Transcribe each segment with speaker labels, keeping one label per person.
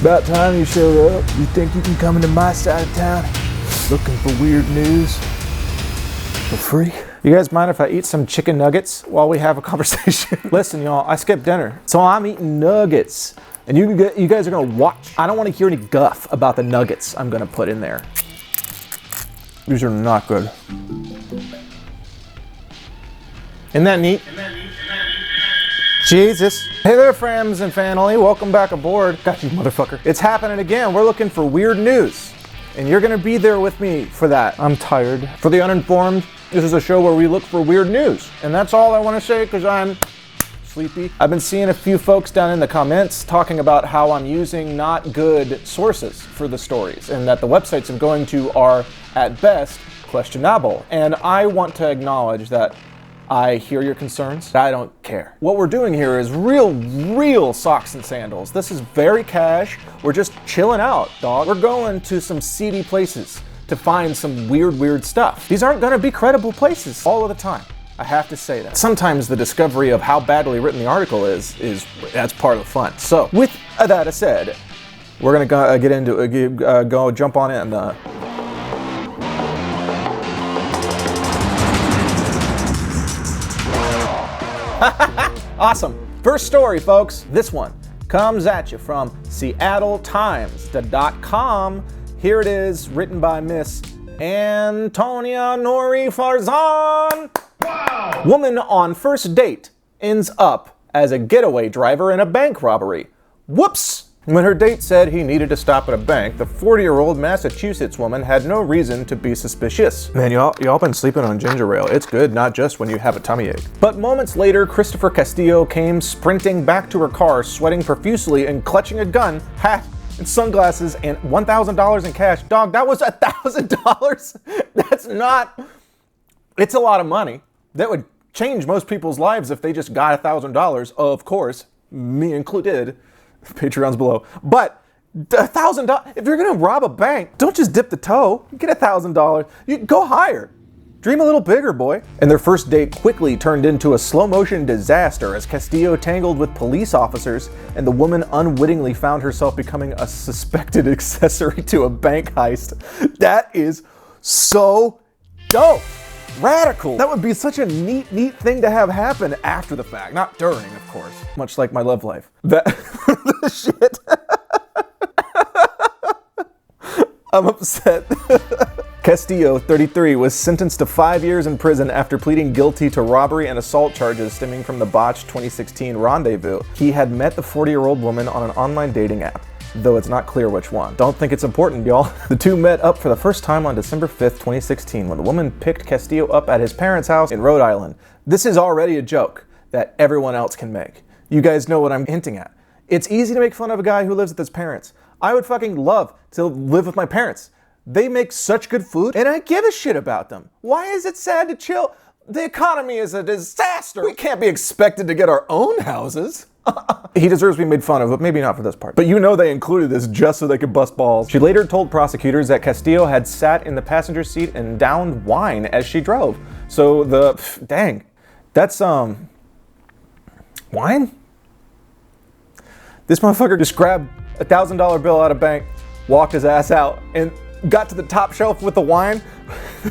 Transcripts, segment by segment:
Speaker 1: About time you showed up. You think you can come into my side of town looking for weird news for free? You guys mind if I eat some chicken nuggets while we have a conversation? Listen, y'all, I skipped dinner, so I'm eating nuggets. And you guys are gonna watch. I don't wanna hear any guff about the nuggets I'm gonna put in there. These are not good. Isn't that neat? Jesus. Hey there, friends and family. Welcome back aboard. Got you, motherfucker. It's happening again. We're looking for weird news. And you're gonna be there with me for that. I'm tired. For the uninformed, this is a show where we look for weird news. And that's all I wanna say because I'm sleepy. I've been seeing a few folks down in the comments talking about how I'm using not good sources for the stories and that the websites I'm going to are, at best, questionable. And I want to acknowledge that I hear your concerns. I don't care. What we're doing here is real socks and sandals. This is very cash. We're just chilling out, dog. We're going to some seedy places to find some weird stuff. These aren't gonna be credible places all of the time. I have to say that. Sometimes the discovery of how badly written the article is that's part of the fun. So with that said, we're gonna get into go jump on in. Awesome. First story, folks. This one comes at you from SeattleTimes.com. Here it is, written by Miss Antonia Nori Farzan. Wow. Woman on first date ends up as a getaway driver in a bank robbery. Whoops! When her date said he needed to stop at a bank, the 40-year-old Massachusetts woman had no reason to be suspicious. Man, y'all been sleeping on ginger ale. It's good, not just when you have a tummy ache. But moments later, Christopher Castillo came sprinting back to her car, sweating profusely and clutching a gun, hat, and sunglasses, and $1,000 in cash. Dog, that was $1,000? That's not... It's a lot of money. That would change most people's lives if they just got $1,000, of course, me included. Patreon's below. But $1,000, if you're gonna rob a bank, don't just dip the toe. Get $1,000. You go higher. Dream a little bigger, boy. And their first date quickly turned into a slow-motion disaster as Castillo tangled with police officers and the woman unwittingly found herself becoming a suspected accessory to a bank heist. That is so dope. Radical. That would be such a neat thing to have happen after the fact, not during, of course. Much like my love life. That shit. I'm upset. Castillo, 33, was sentenced to 5 years in prison after pleading guilty to robbery and assault charges stemming from the botched 2016 rendezvous. He had met the 40-year-old woman on an online dating app, though it's not clear which one. Don't think it's important, y'all. The two met up for the first time on December 5th, 2016, when the woman picked Castillo up at his parents' house in Rhode Island. This is already a joke that everyone else can make. You guys know what I'm hinting at. It's easy to make fun of a guy who lives with his parents. I would fucking love to live with my parents. They make such good food, and I give a shit about them. Why is it sad to chill? The economy is a disaster. We can't be expected to get our own houses. He deserves to be made fun of, but maybe not for this part. But you know they included this just so they could bust balls. She later told prosecutors that Castillo had sat in the passenger seat and downed wine as she drove. So dang, that's, wine? This motherfucker just grabbed a $1,000 bill out of bank, walked his ass out, and got to the top shelf with the wine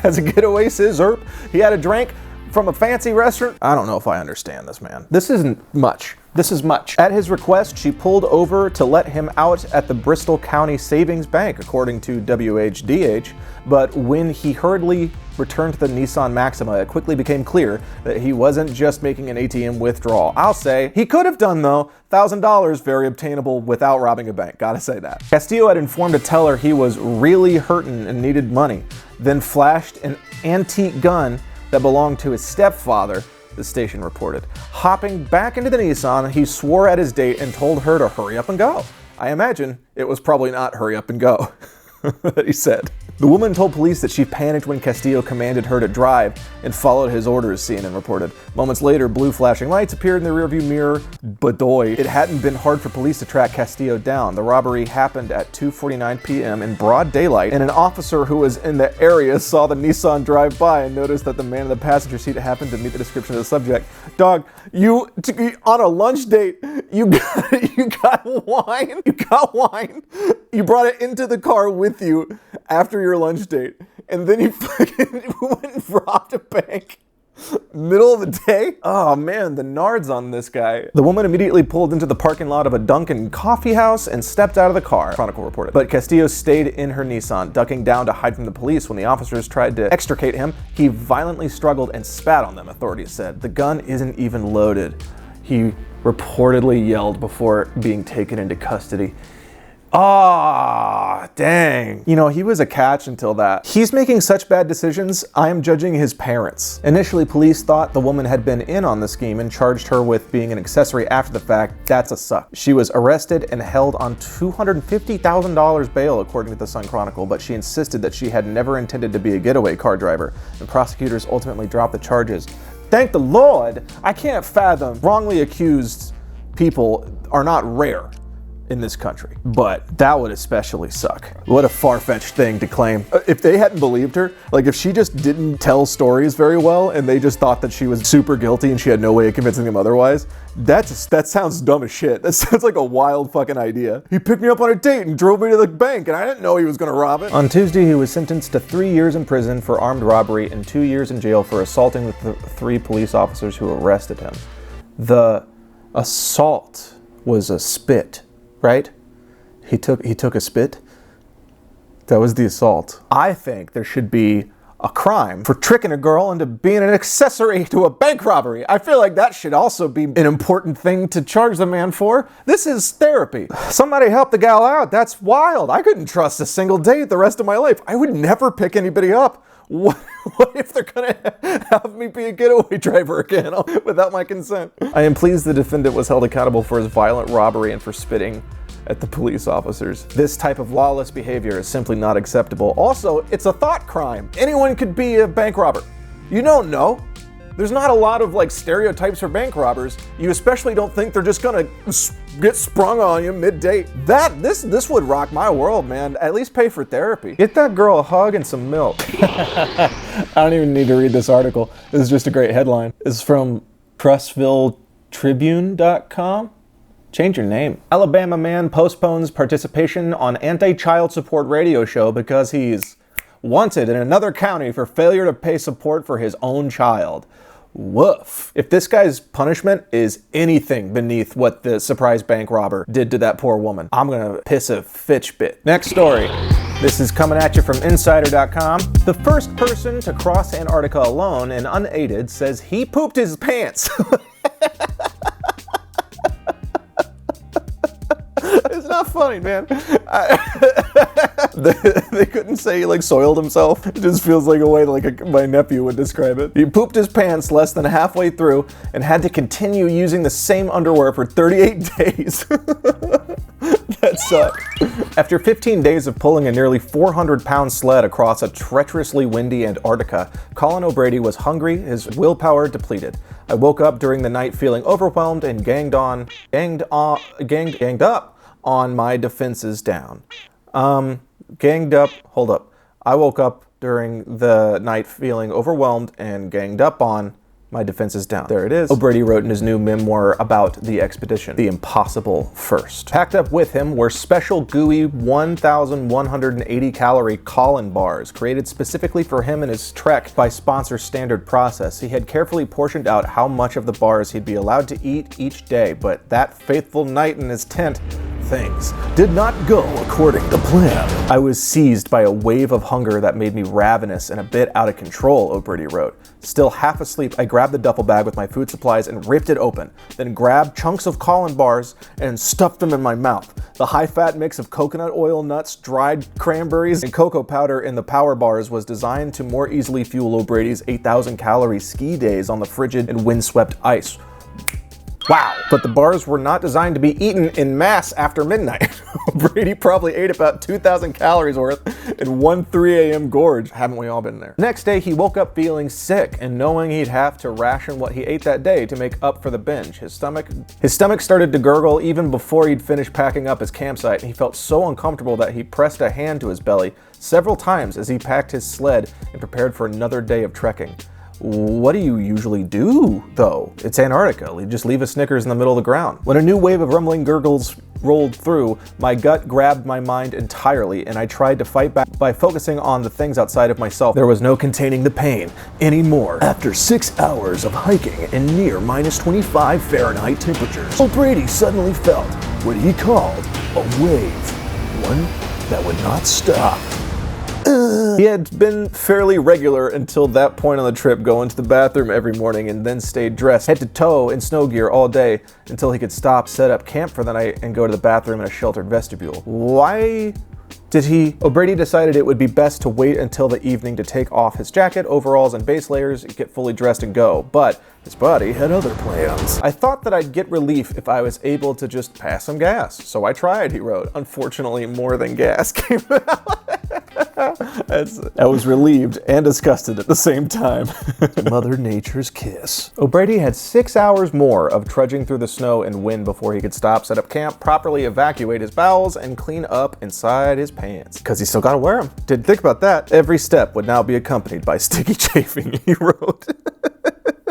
Speaker 1: as a getaway scissor. He had a drink from a fancy restaurant. I don't know if I understand this, man. This isn't much. This is much. At his request, she pulled over to let him out at the Bristol County Savings Bank, according to WHDH. But when he hurriedly returned to the Nissan Maxima, it quickly became clear that he wasn't just making an ATM withdrawal. I'll say he could have done, though. $1,000, very obtainable without robbing a bank. Gotta say that. Castillo had informed a teller he was really hurting and needed money, then flashed an antique gun that belonged to his stepfather, the station reported. Hopping back into the Nissan, he swore at his date and told her to hurry up and go. I imagine it was probably not hurry up and go that he said. The woman told police that she panicked when Castillo commanded her to drive and followed his orders, CNN reported. Moments later, blue flashing lights appeared in the rearview mirror. Badoy. It hadn't been hard for police to track Castillo down. The robbery happened at 2:49 p.m. in broad daylight, and an officer who was in the area saw the Nissan drive by and noticed that the man in the passenger seat happened to meet the description of the subject. Dog, you on a lunch date, you got wine. You got wine. You brought it into the car with you after your lunch date. And then you fucking went and robbed a bank. Middle of the day? Oh man, the nards on this guy. The woman immediately pulled into the parking lot of a Dunkin' coffee house and stepped out of the car, Chronicle reported. But Castillo stayed in her Nissan, ducking down to hide from the police. When the officers tried to extricate him, he violently struggled and spat on them, authorities said. The gun isn't even loaded. He reportedly yelled before being taken into custody. Ah, dang. You know, he was a catch until that. He's making such bad decisions, I am judging his parents. Initially, police thought the woman had been in on the scheme and charged her with being an accessory after the fact. That's a suck. She was arrested and held on $250,000 bail, according to the Sun Chronicle, but she insisted that she had never intended to be a getaway car driver, and prosecutors ultimately dropped the charges. Thank the Lord! I can't fathom wrongly accused people are not rare in this country, but that would especially suck. What a far-fetched thing to claim. If they hadn't believed her, like if she just didn't tell stories very well and they just thought that she was super guilty and she had no way of convincing them otherwise, that sounds dumb as shit. That sounds like a wild fucking idea. He picked me up on a date and drove me to the bank and I didn't know he was gonna rob it. On Tuesday, he was sentenced to 3 years in prison for armed robbery and 2 years in jail for assaulting the 3 police officers who arrested him. The assault was a spit. Right? He took a spit. That was the assault. I think there should be a crime for tricking a girl into being an accessory to a bank robbery. I feel like that should also be an important thing to charge the man for. This is therapy. Somebody help the gal out. That's wild. I couldn't trust a single date the rest of my life. I would never pick anybody up. What if they're gonna have me be a getaway driver again without my consent? I am pleased the defendant was held accountable for his violent robbery and for spitting at the police officers. This type of lawless behavior is simply not acceptable. Also, it's a thought crime. Anyone could be a bank robber. You don't know. There's not a lot of like stereotypes for bank robbers. You especially don't think they're just gonna get sprung on you mid-date. This would rock my world, man. At least pay for therapy. Get that girl a hug and some milk. I don't even need to read this article. This is just a great headline. It's from PrussvilleTribune.com. Change your name. Alabama man postpones participation on anti-child support radio show because he's wanted in another county for failure to pay support for his own child. Woof. If this guy's punishment is anything beneath what the surprise bank robber did to that poor woman, I'm gonna piss a fitch bit. Next story. This is coming at you from Insider.com. The first person to cross Antarctica alone and unaided says he pooped his pants. It's not funny, man. They couldn't say he like soiled himself. It just feels like a way like my nephew would describe it. He pooped his pants less than halfway through and had to continue using the same underwear for 38 days. That sucked. After 15 days of pulling a nearly 400-pound sled across a treacherously windy Antarctica, Colin O'Brady was hungry, his willpower depleted. I woke up during the night feeling overwhelmed and ganged up on my defenses down. Hold up. I woke up during the night feeling overwhelmed and ganged up on my defenses down. There it is. O'Brady wrote in his new memoir about the expedition, The Impossible First. Packed up with him were special gooey 1,180 calorie Colin bars created specifically for him and his trek by sponsor Standard Process. He had carefully portioned out how much of the bars he'd be allowed to eat each day, but that faithful night in his tent, things did not go according to plan. I was seized by a wave of hunger that made me ravenous and a bit out of control, O'Brady wrote. Still half asleep, I grabbed the duffel bag with my food supplies and ripped it open, then grabbed chunks of Colin bars and stuffed them in my mouth. The high-fat mix of coconut oil, nuts, dried cranberries, and cocoa powder in the power bars was designed to more easily fuel O'Brady's 8,000-calorie ski days on the frigid and windswept ice. Wow. But the bars were not designed to be eaten in mass after midnight. Brady probably ate about 2,000 calories worth in one 3 a.m. gorge. Haven't we all been there? Next day, he woke up feeling sick and knowing he'd have to ration what he ate that day to make up for the binge. His stomach started to gurgle even before he'd finished packing up his campsite, and he felt so uncomfortable that he pressed a hand to his belly several times as he packed his sled and prepared for another day of trekking. What do you usually do, though? It's Antarctica. You just leave a Snickers in the middle of the ground. When a new wave of rumbling gurgles rolled through, my gut grabbed my mind entirely, and I tried to fight back by focusing on the things outside of myself. There was no containing the pain anymore. After 6 hours of hiking in near minus 25 Fahrenheit temperatures, O'Brady suddenly felt what he called a wave, one that would not stop. He had been fairly regular until that point on the trip, going to the bathroom every morning and then stayed dressed head to toe in snow gear all day until he could stop, set up camp for the night, and go to the bathroom in a sheltered vestibule. Why did he? O'Brady decided it would be best to wait until the evening to take off his jacket, overalls, and base layers, get fully dressed and go, but his body had other plans. I thought that I'd get relief if I was able to just pass some gas, so I tried, he wrote. Unfortunately, more than gas came out. I was relieved and disgusted at the same time. Mother Nature's kiss. O'Brady had 6 hours more of trudging through the snow and wind before he could stop, set up camp, properly evacuate his bowels, and clean up inside his pants. Because he still gotta wear them. Didn't think about that. Every step would now be accompanied by sticky chafing, he wrote.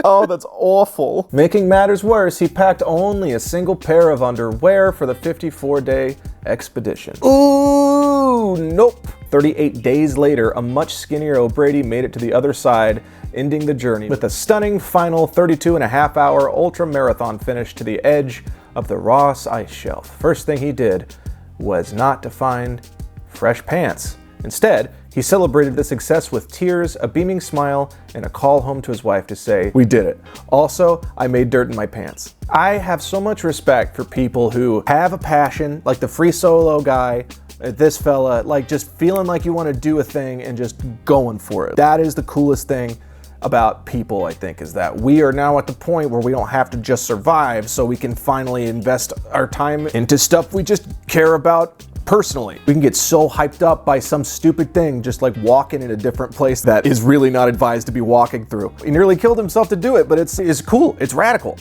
Speaker 1: Oh, that's awful. Making matters worse, he packed only a single pair of underwear for the 54-day expedition. Ooh, nope. 38 days later, a much skinnier O'Brady made it to the other side, ending the journey with a stunning final 32.5-hour ultra-marathon finish to the edge of the Ross Ice Shelf. First thing he did was not to find fresh pants. Instead, he celebrated the success with tears, a beaming smile, and a call home to his wife to say, "We did it. Also, I made dirt in my pants." I have so much respect for people who have a passion, like the Free Solo guy, this fella, like just feeling like you want to do a thing and just going for it. That is the coolest thing about people, I think, is that we are now at the point where we don't have to just survive, so we can finally invest our time into stuff we just care about personally. We can get so hyped up by some stupid thing, just like walking in a different place that is really not advised to be walking through. He nearly killed himself to do it, but it's cool. It's radical.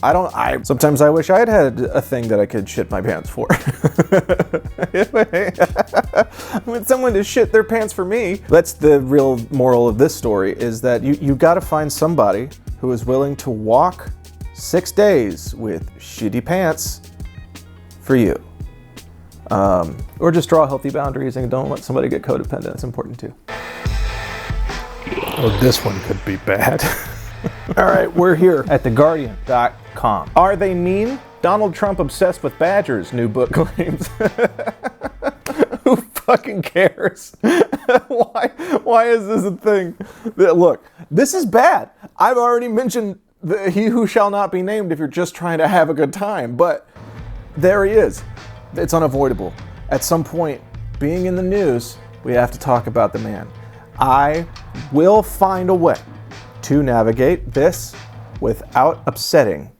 Speaker 1: Sometimes I wish I had had a thing that I could shit my pants for. I want someone to shit their pants for me. That's the real moral of this story, is that you gotta find somebody who is willing to walk 6 days with shitty pants for you. Or just draw healthy boundaries and don't let somebody get codependent. It's important too. Oh, this one could be bad. All right, we're here at theguardian.com. Are they mean? Donald Trump obsessed with badgers, new book claims. Who fucking cares? Why is this a thing? Look, this is bad. I've already mentioned he who shall not be named if you're just trying to have a good time, but there he is. It's unavoidable. At some point, being in the news, we have to talk about the man. I will find a way to navigate this without upsetting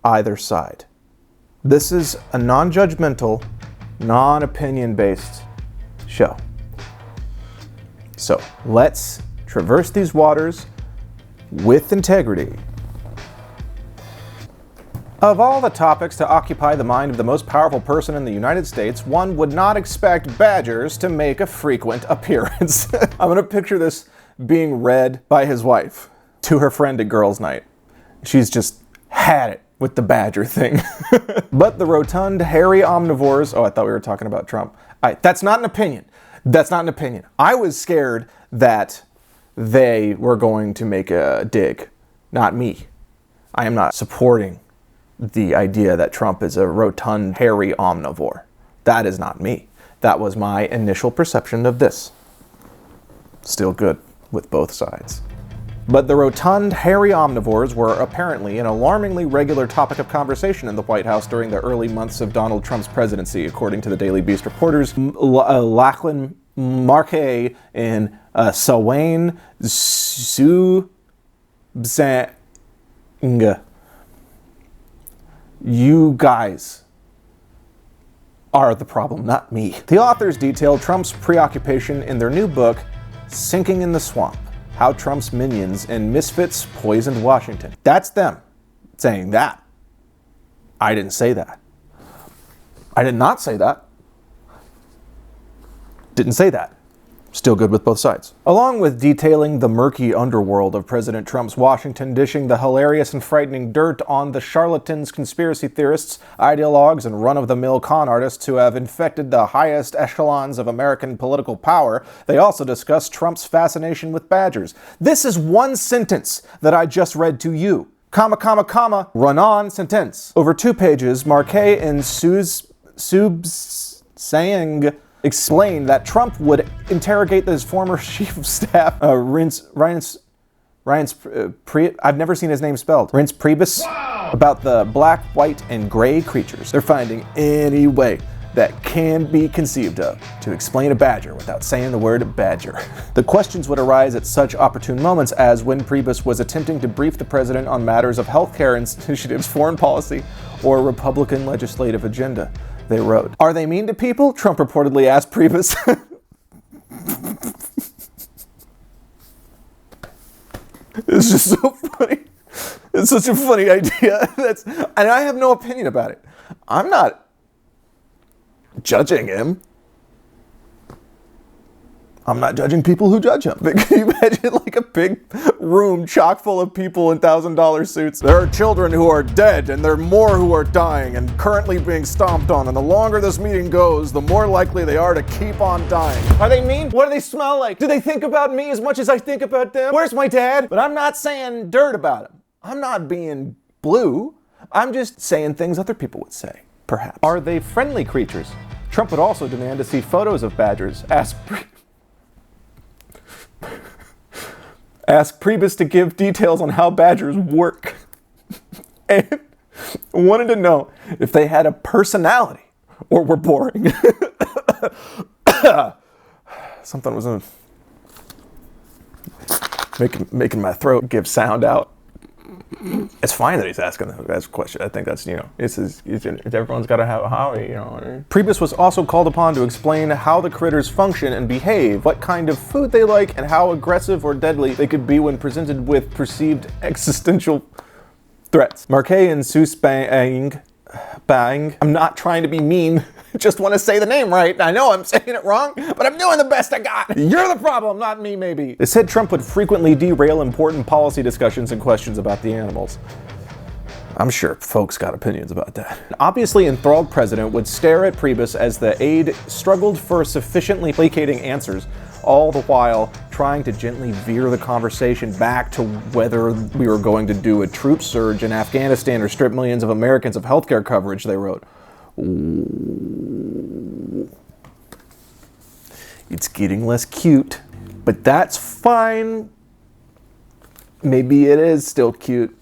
Speaker 1: either side. This is a non-judgmental, non-opinion-based show. So let's traverse these waters with integrity. Of all the topics to occupy the mind of the most powerful person in the United States, one would not expect badgers to make a frequent appearance. I'm gonna picture this being read by his wife to her friend at girls' night. She's just had it with the badger thing. But the rotund, hairy omnivores, oh, I thought we were talking about Trump. That's not an opinion. That's not an opinion. I was scared that they were going to make a dig, not me. I am not supporting the idea that Trump is a rotund, hairy omnivore. That is not me. That was my initial perception of this. Still good with both sides. But the rotund, hairy omnivores were apparently an alarmingly regular topic of conversation in the White House during the early months of Donald Trump's presidency, according to the Daily Beast reporters Lachlan Markay and Sawane Subsanga. You guys are the problem, not me. The authors detail Trump's preoccupation in their new book, Sinking in the Swamp: How Trump's Minions and Misfits Poisoned Washington. That's them saying that. I didn't say that. I did not say that. Didn't say that. Still good with both sides. Along with detailing the murky underworld of President Trump's Washington, dishing the hilarious and frightening dirt on the charlatans, conspiracy theorists, ideologues, and run-of-the-mill con artists who have infected the highest echelons of American political power, they also discuss Trump's fascination with badgers. This is one sentence that I just read to you. Comma, comma, comma, run on sentence. Over 2 pages, Marquet and Subsang explained that Trump would interrogate his former chief of staff, I've never seen his name spelled, Reince Priebus, about the black, white, and gray creatures they're finding any way that can be conceived of to explain a badger without saying the word badger. The questions would arise at such opportune moments as when Priebus was attempting to brief the president on matters of healthcare initiatives, foreign policy, or Republican legislative agenda. They wrote, "Are they mean to people?" Trump reportedly asked Priebus. It's just so funny. It's such a funny idea. And I have no opinion about it. I'm not judging him. I'm not judging people who judge him. But can you imagine like a big room chock full of people in $1,000 suits? There are children who are dead, and there are more who are dying and currently being stomped on. And the longer this meeting goes, the more likely they are to keep on dying. Are they mean? What do they smell like? Do they think about me as much as I think about them? Where's my dad? But I'm not saying dirt about him. I'm not being blue. I'm just saying things other people would say, perhaps. Are they friendly creatures? Trump would also demand to see photos of badgers. Ask Priebus to give details on how badgers work. And wanted to know if they had a personality or were boring. Something was making my throat give sound out. It's fine that he's asking that question. I think that's, everyone's got to have a hobby, Priebus was also called upon to explain how the critters function and behave, what kind of food they like, and how aggressive or deadly they could be when presented with perceived existential threats. Marquet and Susbang, I'm not trying to be mean. Just want to say the name right. I know I'm saying it wrong, but I'm doing the best I got. You're the problem, not me, maybe. They said Trump would frequently derail important policy discussions and questions about the animals. I'm sure folks got opinions about that. An obviously enthralled president would stare at Priebus as the aide struggled for sufficiently placating answers, all the while trying to gently veer the conversation back to whether we were going to do a troop surge in Afghanistan or strip millions of Americans of healthcare coverage, they wrote. It's getting less cute, but that's fine. Maybe it is still cute.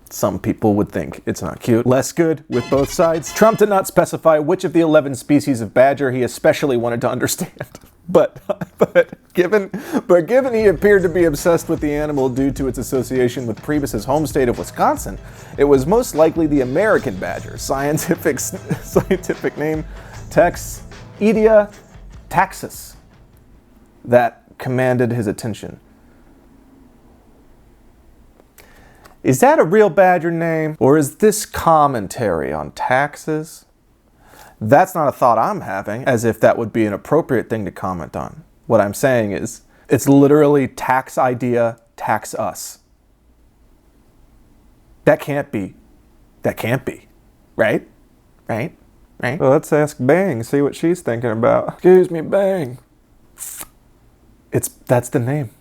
Speaker 1: Some people would think it's not cute. Less good with both sides. Trump did not specify which of the 11 species of badger he especially wanted to understand. But given he appeared to be obsessed with the animal due to its association with Priebus's home state of Wisconsin, it was most likely the American badger, scientific name Taxedia taxus, that commanded his attention. Is that a real badger name, or is this commentary on taxes? That's not a thought I'm having, as if that would be an appropriate thing to comment on. What I'm saying is, it's literally tax idea, tax us. That can't be. Right? Well, let's ask Bang, see what she's thinking about. Excuse me, Bang. That's the name.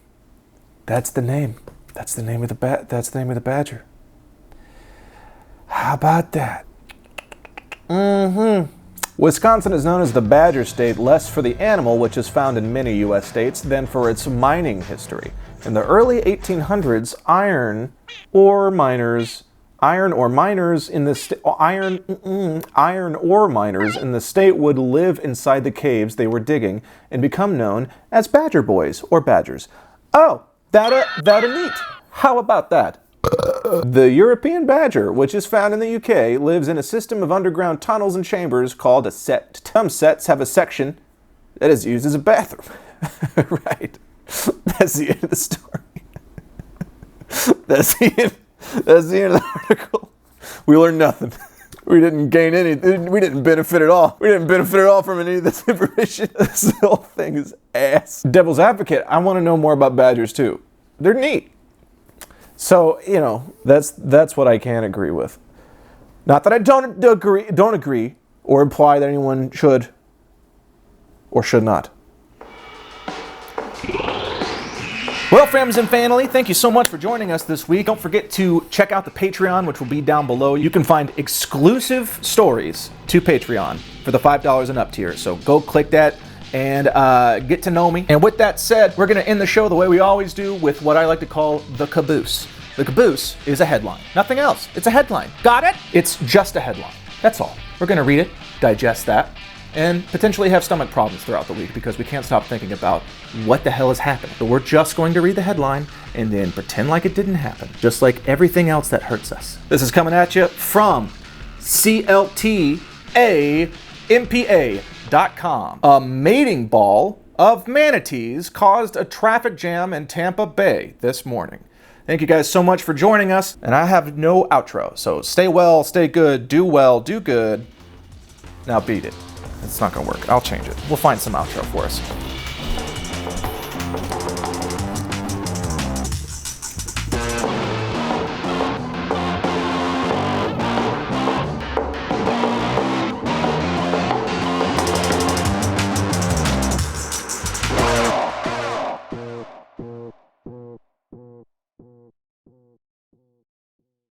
Speaker 1: That's the name of the badger. How about that? Wisconsin is known as the Badger State less for the animal, which is found in many U.S. states, than for its mining history. In the early 1800s, iron ore miners in the state would live inside the caves they were digging and become known as Badger Boys or Badgers. Oh, that neat. How about that? The European badger, which is found in the UK, lives in a system of underground tunnels and chambers called a set. Some sets have a section that is used as a bathroom. Right. That's the end of the story. That's the end of the article. We learned nothing. We didn't gain any, we didn't benefit at all. We didn't benefit at all from any of this information. This whole thing is ass. Devil's advocate, I want to know more about badgers too. They're neat. So, you know, that's what I can agree with. Not that I don't agree or imply that anyone should or should not. Well, friends and family, thank you so much for joining us this week. Don't forget to check out the Patreon, which will be down below. You can find exclusive stories to Patreon for the $5 and up tier. So go click that and get to know me. And with that said, we're going to end the show the way we always do with what I like to call the caboose. The caboose is a headline. Nothing else. It's a headline. Got it? It's just a headline. That's all. We're going to read it, digest that, and potentially have stomach problems throughout the week because we can't stop thinking about what the hell is happening. So we're just going to read the headline and then pretend like it didn't happen, just like everything else that hurts us. This is coming at you from CLTAMPA.com. A mating ball of manatees caused a traffic jam in Tampa Bay this morning. Thank you guys so much for joining us, and I have no outro, so stay well, stay good, do well, do good. Now beat it. It's not gonna work. I'll change it. We'll find some outro for us.